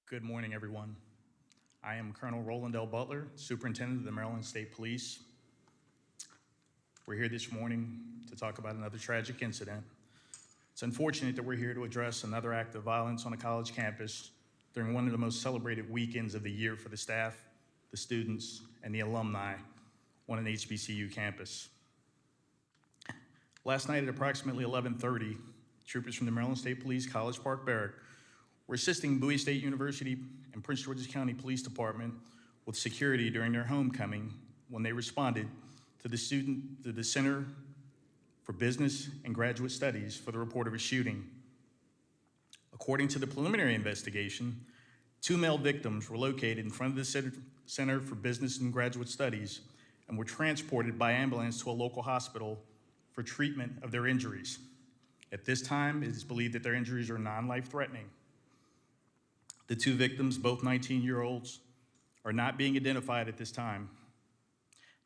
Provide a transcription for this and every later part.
Good morning, everyone. I am Colonel Roland L. Butler, Superintendent of the Maryland State Police. We're here this morning to talk about another tragic incident. It's unfortunate that we're here to address another act of violence on a college campus during one of the most celebrated weekends of the year for the staff, the students, and the alumni on an HBCU campus. Last night at approximately 11:30, troopers from the Maryland State Police College Park Barrack were assisting Bowie State University and Prince George's County Police Department with security during their homecoming when they responded to the Center for Business and Graduate Studies for the report of a shooting. According to the preliminary investigation, 2 male victims were located in front of the Center for Business and Graduate Studies and were transported by ambulance to a local hospital for treatment of their injuries. At this time, it is believed that their injuries are non-life-threatening. The 2 victims, both 19-year-olds, are not being identified at this time.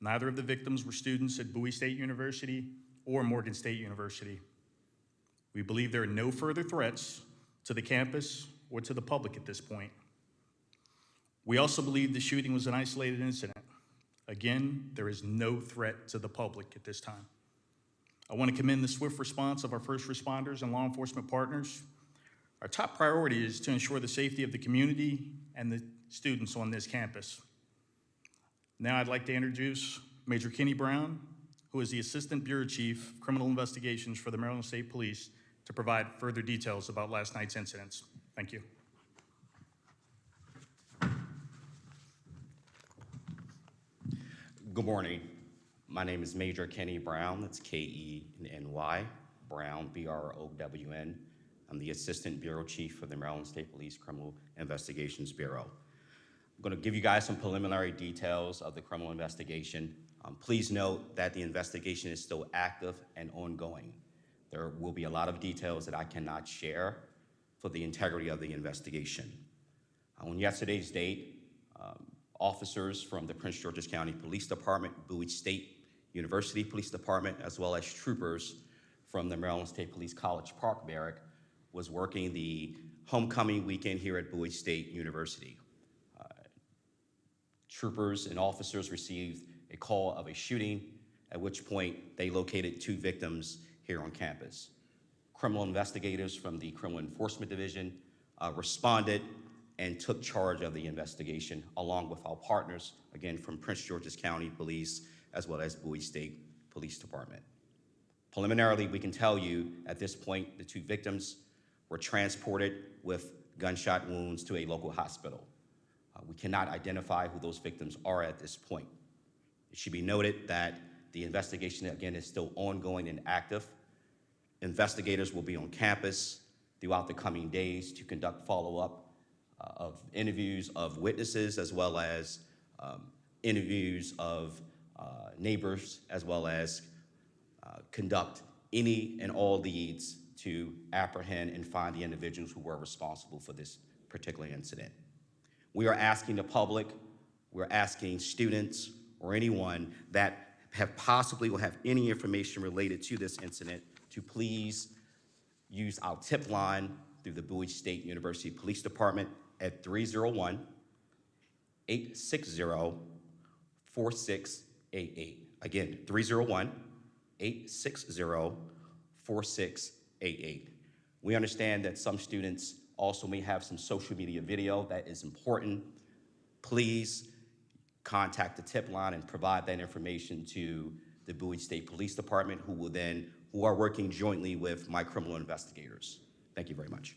Neither of the victims were students at Bowie State University or Morgan State University. We believe there are no further threats to the campus or to the public at this point. We also believe the shooting was an isolated incident. Again, there is no threat to the public at this time. I want to commend the swift response of our first responders and law enforcement partners. Our top priority is to ensure the safety of the community and the students on this campus. Now I'd like to introduce Major Kenny Brown, who is the Assistant Bureau Chief of Criminal Investigations for the Maryland State Police, to provide further details about last night's incidents. Thank you. Good morning. My name is Major Kenny Brown. That's K-E-N-Y, Brown, B-R-O-W-N. I'm the Assistant Bureau Chief for the Maryland State Police Criminal Investigations Bureau. I'm going to give you guys some preliminary details of the criminal investigation. Please note that the investigation is still active and ongoing. There will be a lot of details that I cannot share for the integrity of the investigation. On yesterday's date, officers from the Prince George's County Police Department, Bowie State University Police Department, as well as troopers from the Maryland State Police College Park Barrack was working the homecoming weekend here at Bowie State University. Troopers and officers received a call of a shooting, at which point they located 2 victims here on campus. Criminal investigators from the Criminal Enforcement Division responded and took charge of the investigation, along with our partners, again, from Prince George's County Police, as well as Bowie State Police Department. Preliminarily, we can tell you at this point, the 2 victims were transported with gunshot wounds to a local hospital. We cannot identify who those victims are at this point. It should be noted that the investigation, again, is still ongoing and active. Investigators will be on campus throughout the coming days to conduct follow-up of interviews of witnesses, as well as interviews of neighbors, as well as conduct any and all leads to apprehend and find the individuals who were responsible for this particular incident. We are asking the public, we're asking students or anyone that possibly will have any information related to this incident to please use our tip line through the Bowie State University Police Department at 301-860-4688. Again, 301-860-4688. We understand that some students also may have some social media video that is important. Please contact the tip line and provide that information to the Bowie State Police Department, who are working jointly with my criminal investigators. Thank you very much.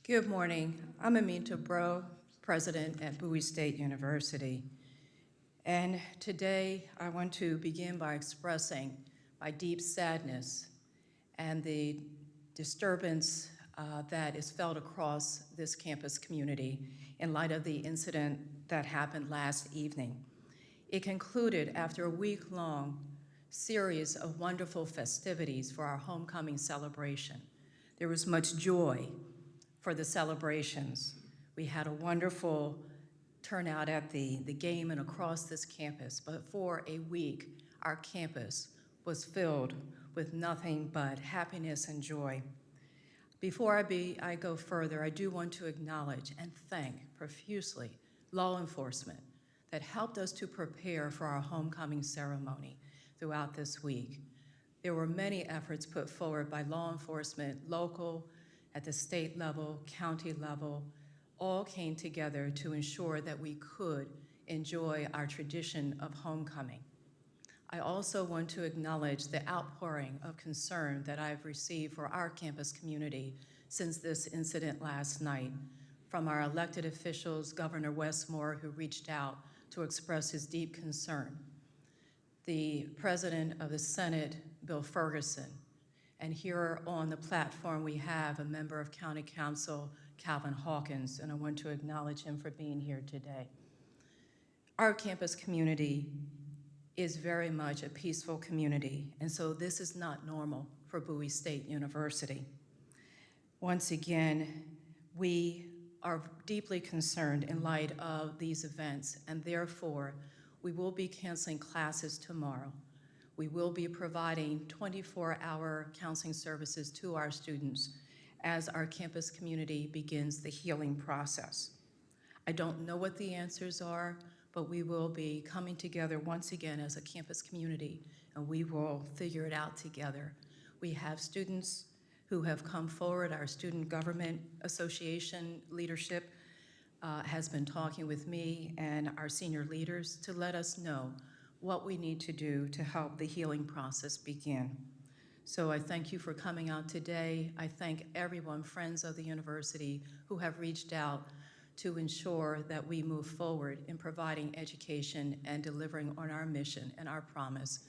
Good morning. I'm Aminta Bro, President at Bowie State University. And today I want to begin by expressing my deep sadness and the disturbance that is felt across this campus community in light of the incident that happened last evening. It concluded after a week-long series of wonderful festivities for our homecoming celebration. There was much joy for the celebrations. We had a wonderful turnout at the game and across this campus, but for a week, our campus was filled with nothing but happiness and joy. Before I go further, I do want to acknowledge and thank profusely law enforcement that helped us to prepare for our homecoming ceremony throughout this week. There were many efforts put forward by law enforcement, local, at the state level, county level, all came together to ensure that we could enjoy our tradition of homecoming. I also want to acknowledge the outpouring of concern that I've received for our campus community since this incident last night, from our elected officials, Governor Westmore, who reached out to express his deep concern, the President of the Senate, Bill Ferguson, and here on the platform we have a member of County Council, Calvin Hawkins, and I want to acknowledge him for being here today. Our campus community is very much a peaceful community, and so this is not normal for Bowie State University. Once again, we are deeply concerned in light of these events, and therefore, we will be canceling classes tomorrow. We will be providing 24-hour counseling services to our students as our campus community begins the healing process. I don't know what the answers are, but we will be coming together once again as a campus community, and we will figure it out together. We have students who have come forward. Our Student Government Association leadership has been talking with me and our senior leaders to let us know what we need to do to help the healing process begin. So I thank you for coming out today. I thank everyone, friends of the university, who have reached out to ensure that we move forward in providing education and delivering on our mission and our promise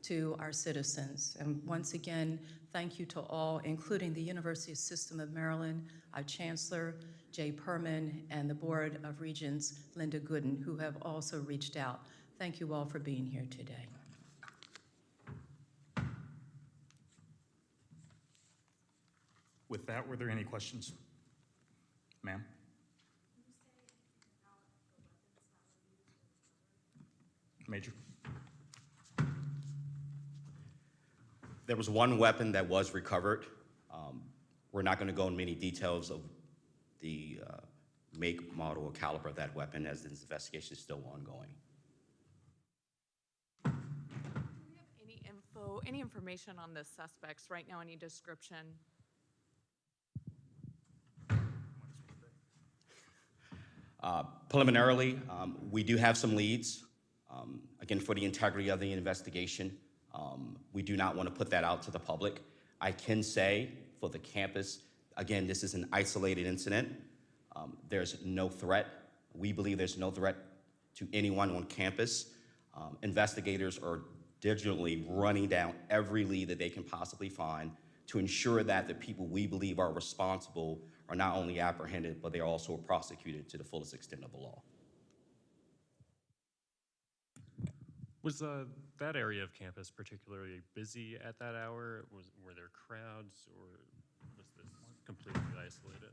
to our citizens. And once again, thank you to all, including the University System of Maryland, our Chancellor, Jay Perman, and the Board of Regents, Linda Gooden, who have also reached out. Thank you all for being here today. With that, were there any questions? Ma'am? Major? There was one weapon that was recovered. We're not going to go in many details of the make, model, or caliber of that weapon, as this investigation is still ongoing. Do we have any information on the suspects right now? Any description? Preliminarily, we do have some leads. Again, for the integrity of the investigation, we do not want to put that out to the public. I can say for the campus, again, this is an isolated incident. There's no threat. We believe there's no threat to anyone on campus. Investigators are diligently running down every lead that they can possibly find to ensure that the people we believe are responsible are not only apprehended, but they're also prosecuted to the fullest extent of the law. Was that area of campus particularly busy at that hour? Were there crowds, or was this completely isolated?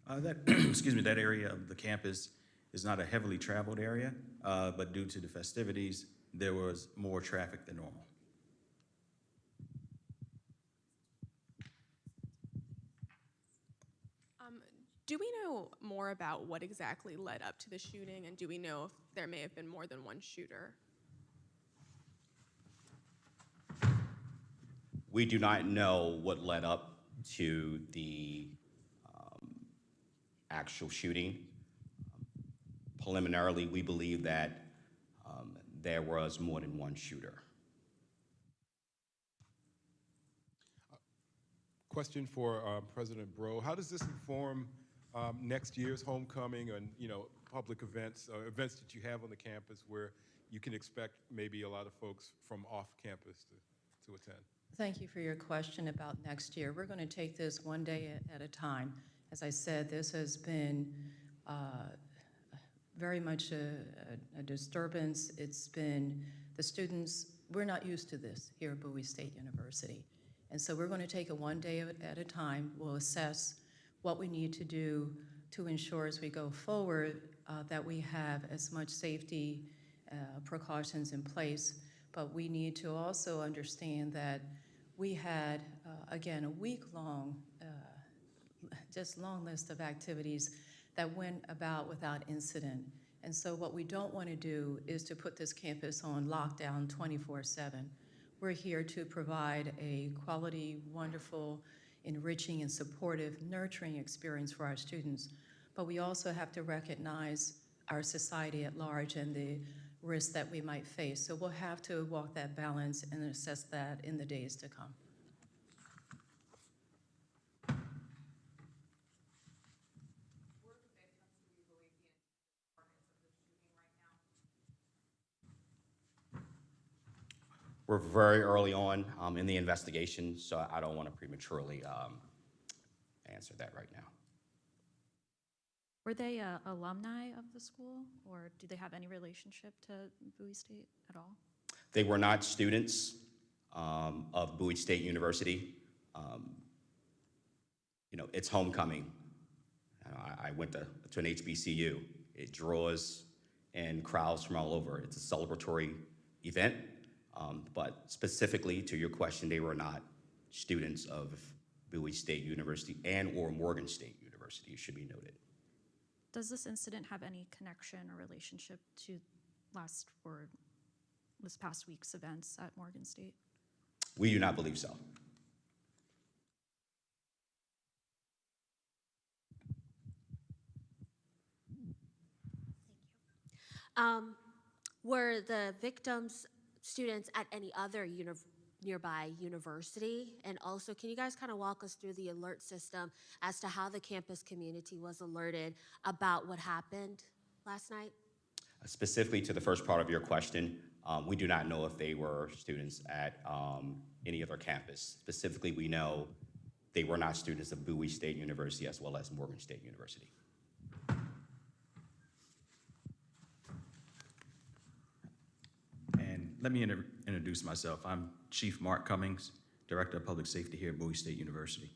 That area of the campus is not a heavily traveled area, but due to the festivities, there was more traffic than normal. Do we know more about what exactly led up to the shooting, and do we know if there may have been more than one shooter? We do not know what led up to the actual shooting. Preliminarily, we believe that there was more than one shooter. Question for President Breaux. How does this inform next year's homecoming and public events, events that you have on the campus where you can expect maybe a lot of folks from off campus to attend? Thank you for your question about next year. We're going to take this one day at a time. As I said, this has been very much a disturbance. It's been the students, we're not used to this here at Bowie State University. And so we're going to take it one day at a time. We'll assess what we need to do to ensure as we go forward that we have as much safety precautions in place. But we need to also understand that we had, again, a week-long, just long list of activities that went about without incident. And so what we don't want to do is to put this campus on lockdown 24/7. We're here to provide a quality, wonderful, enriching, and supportive, nurturing experience for our students. But we also have to recognize our society at large and the risks that we might face. So we'll have to walk that balance and assess that in the days to come. We're very early on in the investigation, so I don't want to prematurely answer that right now. Were they alumni of the school, or do they have any relationship to Bowie State at all? They were not students of Bowie State University. It's homecoming. I went to an HBCU. It draws in crowds from all over. It's a celebratory event, but specifically to your question, they were not students of Bowie State University and or Morgan State University, it should be noted. Does this incident have any connection or relationship to this past week's events at Morgan State? We do not believe so. Were the victims students at any other nearby university? And also, can you guys kind of walk us through the alert system as to how the campus community was alerted about what happened last night? Specifically to the first part of your question, we do not know if they were students at any other campus. Specifically, we know they were not students of Bowie State University as well as Morgan State University. And let me introduce myself. I'm Chief Mark Cummings, Director of Public Safety here at Bowie State University.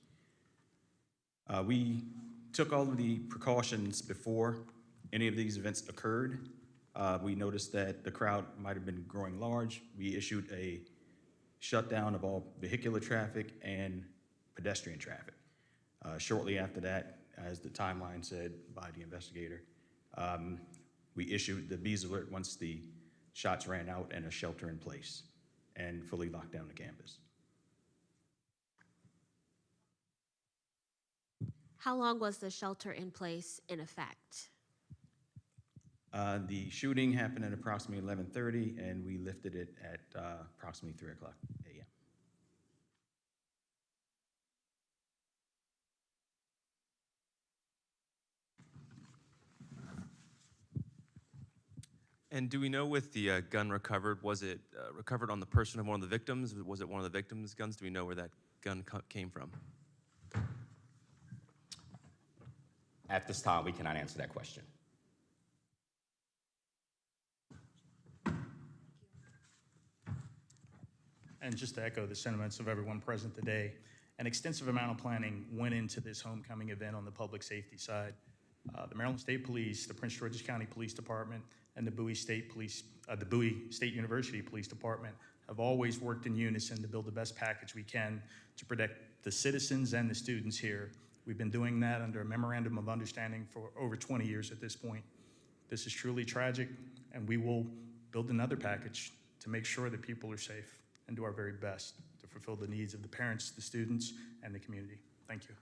We took all of the precautions before any of these events occurred. We noticed that the crowd might have been growing large. We issued a shutdown of all vehicular traffic and pedestrian traffic. Shortly after that, as the timeline said by the investigator, we issued the bees alert once the shots ran out and a shelter in place and fully locked down the campus. How long was the shelter in place in effect? The shooting happened at approximately 11:30, and we lifted it at approximately 3 o'clock a.m. And do we know with the gun recovered, was it recovered on the person of one of the victims? Was it one of the victims' guns? Do we know where that gun came from? At this time, we cannot answer that question. And just to echo the sentiments of everyone present today, an extensive amount of planning went into this homecoming event on the public safety side. The Maryland State Police, the Prince George's County Police Department, and the Bowie State University Police Department have always worked in unison to build the best package we can to protect the citizens and the students here. We've been doing that under a memorandum of understanding for over 20 years at this point. This is truly tragic, and we will build another package to make sure that people are safe and do our very best to fulfill the needs of the parents, the students, and the community. Thank you.